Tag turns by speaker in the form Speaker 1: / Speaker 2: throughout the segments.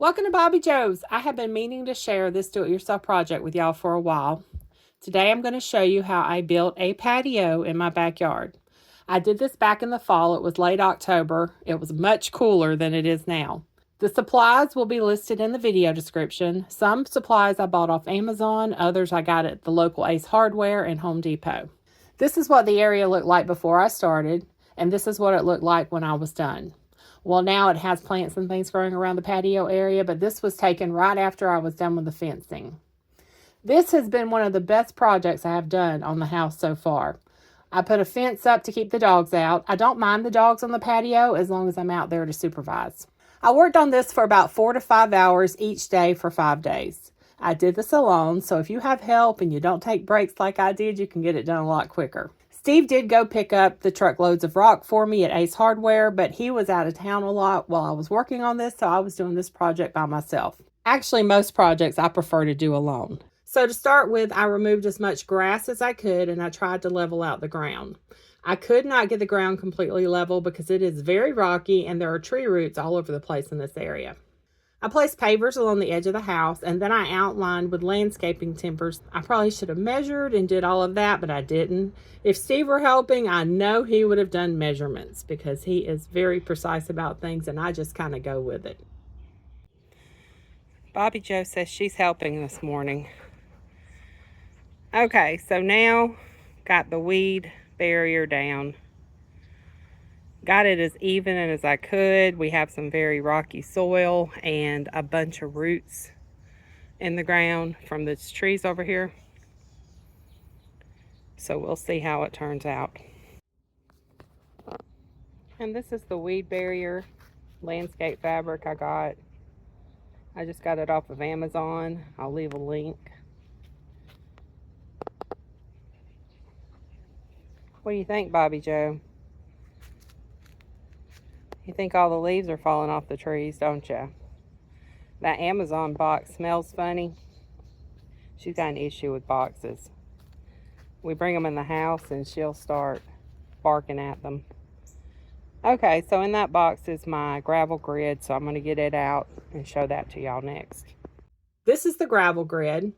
Speaker 1: Welcome to Bobbi Jo's. I have been meaning to share this do-it-yourself project with y'all for a while. Today I'm going to show you how I built a patio in my backyard. I did this back in the fall. It was late October. It was much cooler than it is now. The supplies will be listed in the video description. Some supplies I bought off Amazon, others I got at the local Ace Hardware and Home Depot. This is what the area looked like before I started, and this is what it looked like when I was done. Well, now it has plants and things growing around the patio area, but this was taken right after I was done with the fencing. This has been one of the best projects I have done on the house so far. I put a fence up to keep the dogs out. I don't mind the dogs on the patio as long as I'm out there to supervise. I worked on this for about 4 to 5 hours each day for 5 days. I did this alone, so if you have help and you don't take breaks like I did, you can get it done a lot quicker. Steve did go pick up the truckloads of rock for me at Ace Hardware, but he was out of town a lot while I was working on this, so I was doing this project by myself. Actually, most projects I prefer to do alone. So to start with, I removed as much grass as I could, and I tried to level out the ground. I could not get the ground completely level because it is very rocky and there are tree roots all over the place in this area. I placed pavers along the edge of the house, and then I outlined with landscaping timbers. I probably should have measured and did all of that, but I didn't. If Steve were helping, I know he would have done measurements because he is very precise about things, and I just kind of go with it. Bobbi Jo says she's helping this morning. Okay, so now got the weed barrier down. Got it as even as I could. We have some very rocky soil and a bunch of roots in the ground from these trees over here. So we'll see how it turns out. And this is the weed barrier landscape fabric I got. I just got it off of Amazon. I'll leave a link. What do you think, Bobbi Jo? You think all the leaves are falling off the trees, don't you? That Amazon box smells funny. She's got an issue with boxes. We bring them in the house and she'll start barking at them. Okay, so in that box is my gravel grid, so I'm going to get it out and show that to y'all next. This is the gravel grid.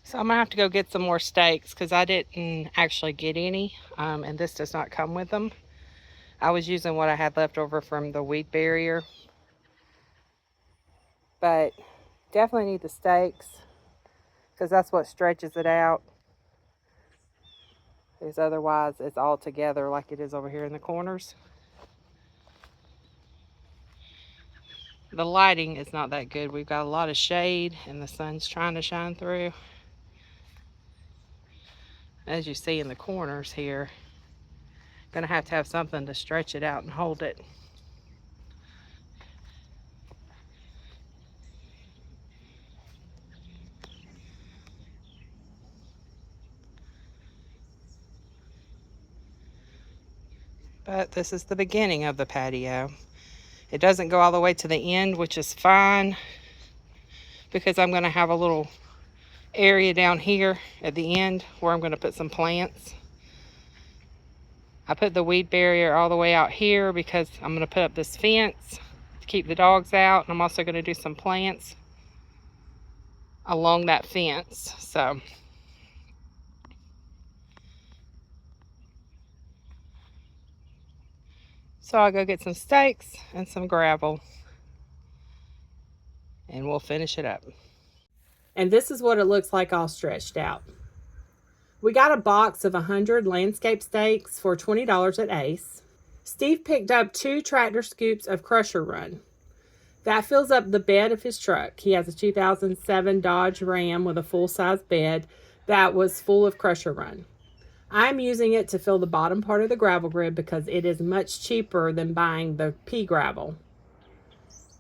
Speaker 1: So I'm going to have to go get some more stakes because I didn't actually get any, and this does not come with them. I was using what I had left over from the weed barrier. But definitely need the stakes because that's what stretches it out. Because otherwise it's all together like it is over here in the corners. The lighting is not that good. We've got a lot of shade and the sun's trying to shine through. As you see in the corners here, gonna have to have something to stretch it out and hold it. But this is the beginning of the patio. It doesn't go all the way to the end, which is fine because I'm gonna have a little area down here at the end where I'm going to put some plants. I put the weed barrier all the way out here because I'm going to put up this fence to keep the dogs out, and I'm also going to do some plants along that fence. So I'll go get some stakes and some gravel and we'll finish it up. And this is what it looks like all stretched out. We got a box of 100 landscape stakes for $20 at Ace. Steve picked up 2 tractor scoops of Crusher Run. That fills up the bed of his truck. He has a 2007 Dodge Ram with a full-size bed that was full of Crusher Run. I'm using it to fill the bottom part of the gravel grid because it is much cheaper than buying the pea gravel.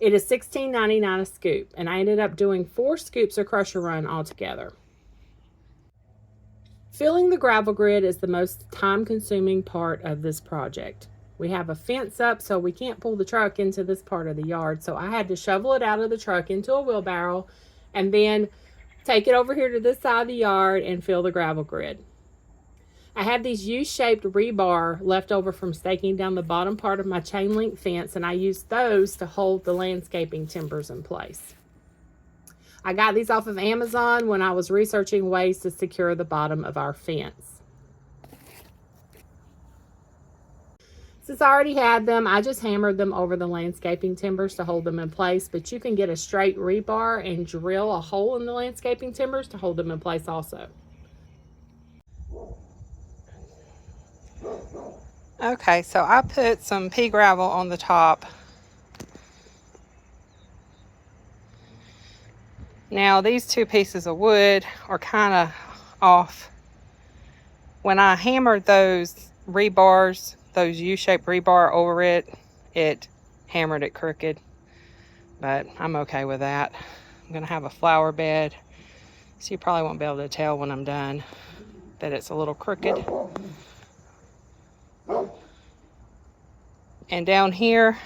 Speaker 1: It is $16.99 a scoop, and I ended up doing 4 scoops of Crusher Run altogether. Filling the gravel grid is the most time-consuming part of this project. We have a fence up, so we can't pull the truck into this part of the yard, so I had to shovel it out of the truck into a wheelbarrow and then take it over here to this side of the yard and fill the gravel grid. I have these U-shaped rebar left over from staking down the bottom part of my chain link fence, and I used those to hold the landscaping timbers in place. I got these off of Amazon when I was researching ways to secure the bottom of our fence. Since I already had them, I just hammered them over the landscaping timbers to hold them in place, but you can get a straight rebar and drill a hole in the landscaping timbers to hold them in place also. Okay, so I put some pea gravel on the top. Now these two pieces of wood are kind of off. When I hammered those rebars, those U-shaped rebar over it, it hammered it crooked, but I'm okay with that. I'm gonna have a flower bed, so you probably won't be able to tell when I'm done that it's a little crooked. And down here,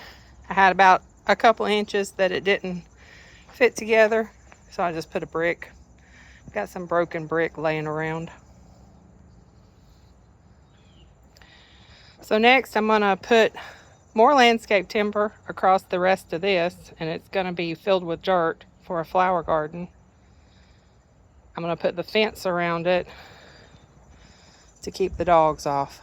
Speaker 1: I had about a couple inches that it didn't fit together, so I just put a brick. Got some broken brick laying around. So next I'm gonna put more landscape timber across the rest of this, and it's gonna be filled with dirt for a flower garden. I'm gonna put the fence around it to keep the dogs off.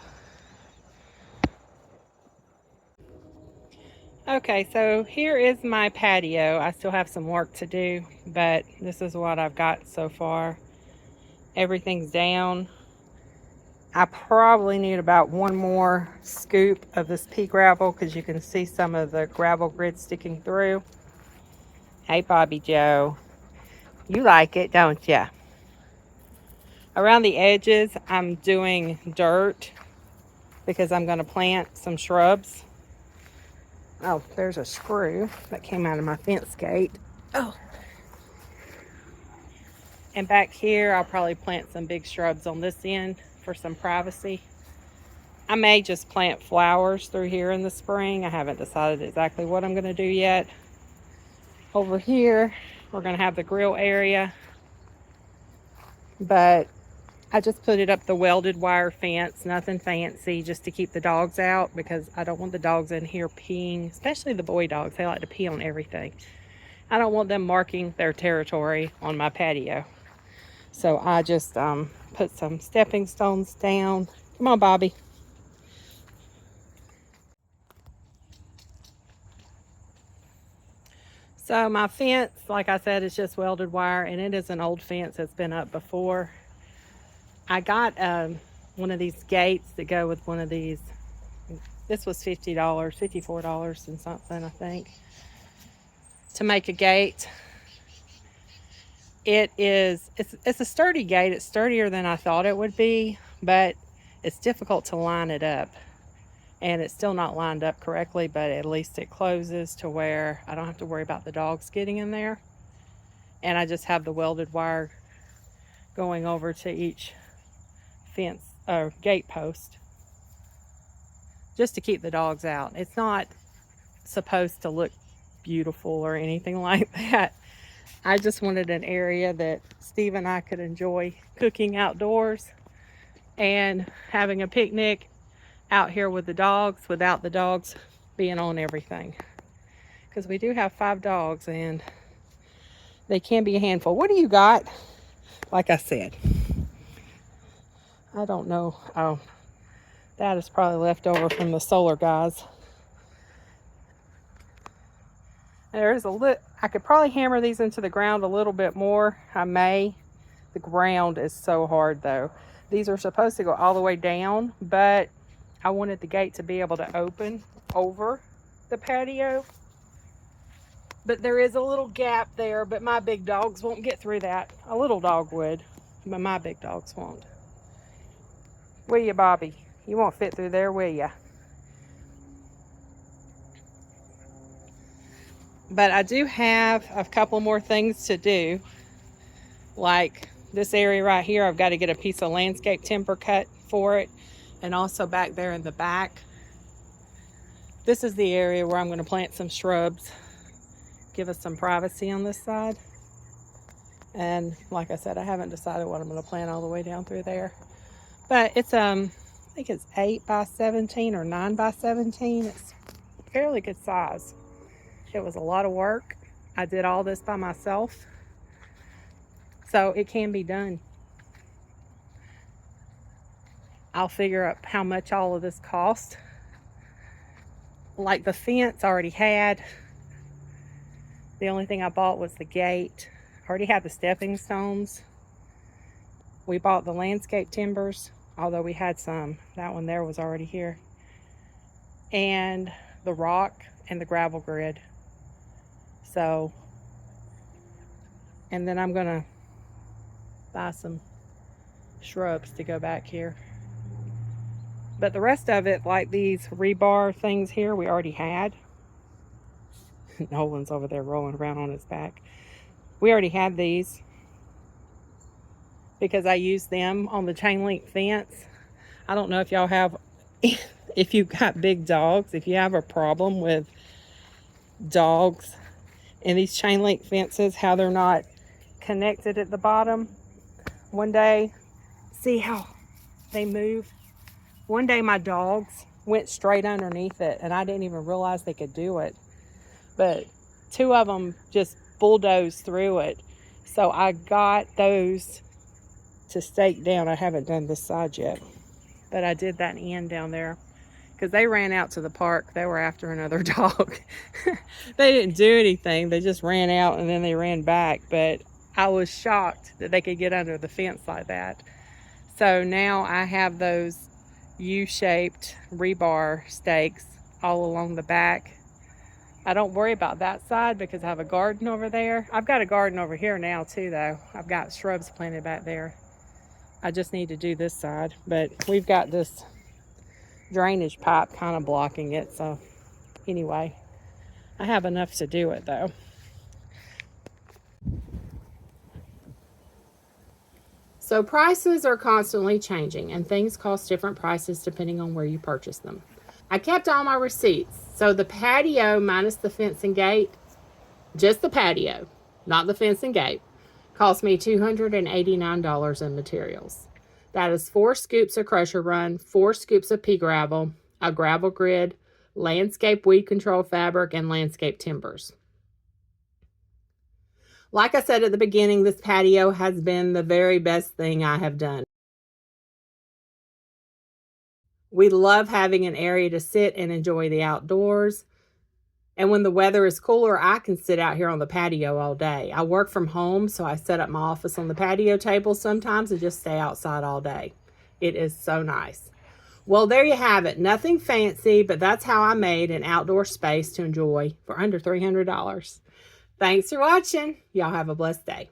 Speaker 1: Okay, so here is my patio. I still have some work to do, but this is what I've got so far. Everything's down. I probably need about one more scoop of this pea gravel because you can see some of the gravel grit sticking through. Hey, Bobbi Jo, you like it, don't ya? Around the edges, I'm doing dirt because I'm going to plant some shrubs. Oh, there's a screw that came out of my fence gate. Oh. And back here, I'll probably plant some big shrubs on this end for some privacy. I may just plant flowers through here in the spring. I haven't decided exactly what I'm going to do yet. Over here, we're going to have the grill area. But I just put it up the welded wire fence, nothing fancy, just to keep the dogs out because I don't want the dogs in here peeing, especially the boy dogs. They like to pee on everything. I don't want them marking their territory on my patio. So I just put some stepping stones down. Come on, Bobbi. So my fence, like I said, is just welded wire, and it is an old fence that's been up before. I got one of these gates that go with one of these. This was $50, $54 and something, I think, to make a gate. It's a sturdy gate. It's sturdier than I thought it would be, but it's difficult to line it up. And it's still not lined up correctly, but at least it closes to where I don't have to worry about the dogs getting in there. And I just have the welded wire going over to each fence or gate post just to keep the dogs out. It's not supposed to look beautiful or anything like that. I just wanted an area that Steve and I could enjoy cooking outdoors and having a picnic out here with the dogs without the dogs being on everything, because we do have 5 dogs and they can be a handful. What do you got? Like I said, I don't know. Oh, that is probably left over from the solar guys. There is I could probably hammer these into the ground a little bit more. I may. The ground is so hard though. These are supposed to go all the way down, but I wanted the gate to be able to open over the patio. But there is a little gap there, but my big dogs won't get through that. A little dog would, but my big dogs won't. Will you, Bobbi? You won't fit through there, will you? But I do have a couple more things to do. Like this area right here, I've got to get a piece of landscape timber cut for it. And also back there in the back, this is the area where I'm going to plant some shrubs, give us some privacy on this side. And like I said, I haven't decided what I'm going to plant all the way down through there. But it's I think it's 8 by 17 or 9 by 17. It's fairly good size. It was a lot of work. I did all this by myself, so it can be done. I'll figure out how much all of this cost. Like the fence I already had. The only thing I bought was the gate. I already had the stepping stones. We bought the landscape timbers, although we had some. That one there was already here. And the rock and the gravel grid. So, and then I'm gonna buy some shrubs to go back here. But the rest of it, like these rebar things here, we already had. Nolan's over there rolling around on his back. We already had these because I used them on the chain link fence. I don't know if y'all have, if you've got big dogs, if you have a problem with dogs and these chain link fences, how they're not connected at the bottom. One day, see how they move? One day my dogs went straight underneath it and I didn't even realize they could do it. But 2 of them just bulldozed through it. So I got those to stake down. I haven't done this side yet, but I did that end down there because they ran out to the park. They were after another dog. They didn't do anything. They just ran out and then they ran back. But I was shocked that they could get under the fence like that. So now I have those U-shaped rebar stakes all along the back. I don't worry about that side because I have a garden over there. I've got a garden over here now too though. I've got shrubs planted back there. I just need to do this side, but we've got this drainage pipe kind of blocking it. So anyway, I have enough to do it though. So prices are constantly changing and things cost different prices depending on where you purchase them. I kept all my receipts. So the patio minus the fence and gate, just the patio, not the fence and gate, cost me $289 in materials. That is 4 scoops of crusher run, 4 scoops of pea gravel, a gravel grid, landscape weed control fabric, and landscape timbers. Like I said at the beginning, this patio has been the very best thing I have done. We love having an area to sit and enjoy the outdoors. And when the weather is cooler, I can sit out here on the patio all day. I work from home, so I set up my office on the patio table sometimes and just stay outside all day. It is so nice. Well, there you have it. Nothing fancy, but that's how I made an outdoor space to enjoy for under $300. Thanks for watching. Y'all have a blessed day.